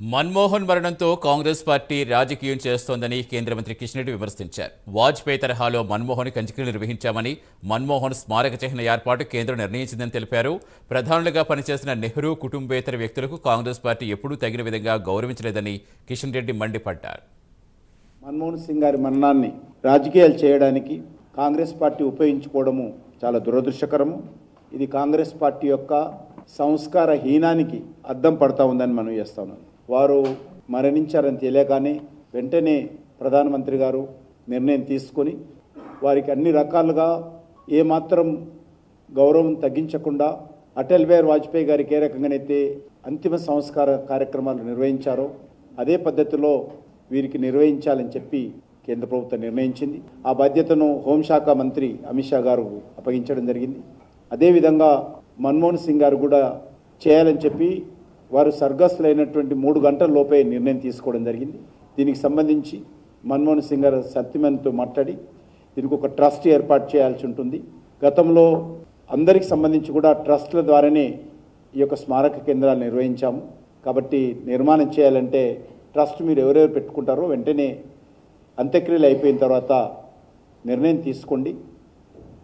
మన్మోహన్ మరణంతో కాంగ్రెస్ పార్టీ రాజకీయం చేస్తోందని కేంద్ర మంత్రి కిషన్ రెడ్డి విమర్శించారు. వాజ్పేయి తరహాలో మన్మోహన్ అంత్యక్రియలు నిర్వహించామని, మన్మోహన్ స్మారక చిహ్న ఏర్పాటు కేంద్రం నిర్ణయించిందని తెలిపారు. ప్రధానులుగా పనిచేసిన నెహ్రూ కుటుంబేతర వ్యక్తులకు కాంగ్రెస్ పార్టీ ఎప్పుడూ తగిన విధంగా గౌరవించలేదని కిషన్ రెడ్డి మండిపడ్డారు. మన్మోహన్ సింగ్ గారి మరణాన్ని రాజకీయాలు చేయడానికి కాంగ్రెస్ పార్టీ ఉపయోగించుకోవడము చాలా దురదృష్టకరము. ఇది కాంగ్రెస్ పార్టీ యొక్క సంస్కార హీనానికి అద్దం పడతా ఉందని మనం చేస్తా ఉన్నాం. వారు మరణించారని తెలియగానే వెంటనే ప్రధానమంత్రి గారు నిర్ణయం తీసుకొని వారికి అన్ని రకాలుగా ఏమాత్రం గౌరవం తగ్గించకుండా అటల్ బిహారీ వాజ్పేయి గారికి ఏ రకంగానైతే అంతిమ సంస్కార కార్యక్రమాలు నిర్వహించారో అదే పద్ధతిలో వీరికి నిర్వహించాలని చెప్పి కేంద్ర ప్రభుత్వం నిర్ణయించింది. ఆ బాధ్యతను హోంశాఖ మంత్రి అమిత్ షా గారు అప్పగించడం జరిగింది. అదేవిధంగా మన్మోహన్ సింగ్ గారు కూడా చేయాలని చెప్పి వారు స్వర్గస్థులైనటువంటి 3 గంటల లోపే నిర్ణయం తీసుకోవడం జరిగింది. దీనికి సంబంధించి మన్మోహన్ సింగ్ గారు సత్యమన్తో మాట్లాడి దీనికి ఒక ట్రస్ట్ ఏర్పాటు చేయాల్సి ఉంటుంది. గతంలో అందరికి సంబంధించి కూడా ట్రస్ట్ల ద్వారానే ఈ యొక్క స్మారక కేంద్రాలు నిర్వహించాము. కాబట్టి నిర్మాణం చేయాలంటే ట్రస్ట్ మీరు ఎవరెవరు పెట్టుకుంటారో వెంటనే అంత్యక్రియలు అయిపోయిన తర్వాత నిర్ణయం తీసుకోండి.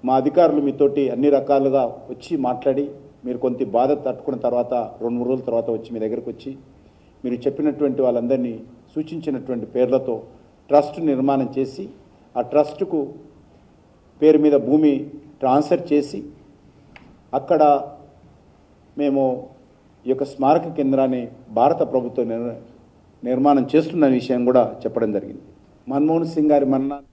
మా అధికారులు మీతోటి అన్ని రకాలుగా వచ్చి మాట్లాడి మీరు కొంత బాధ తట్టుకున్న తర్వాత 2-3 రోజుల తర్వాత వచ్చి మీ దగ్గరకు వచ్చి మీరు చెప్పినటువంటి వాళ్ళందరినీ సూచించినటువంటి పేర్లతో ట్రస్ట్ నిర్మాణం చేసి ఆ ట్రస్టుకు పేరు మీద భూమి ట్రాన్స్ఫర్ చేసి అక్కడ మేము ఈ యొక్క స్మారక కేంద్రాన్ని భారత ప్రభుత్వం నిర్మాణం చేస్తున్న విషయం కూడా చెప్పడం జరిగింది. మన్మోహన్ సింగ్ గారి మరణాన్ని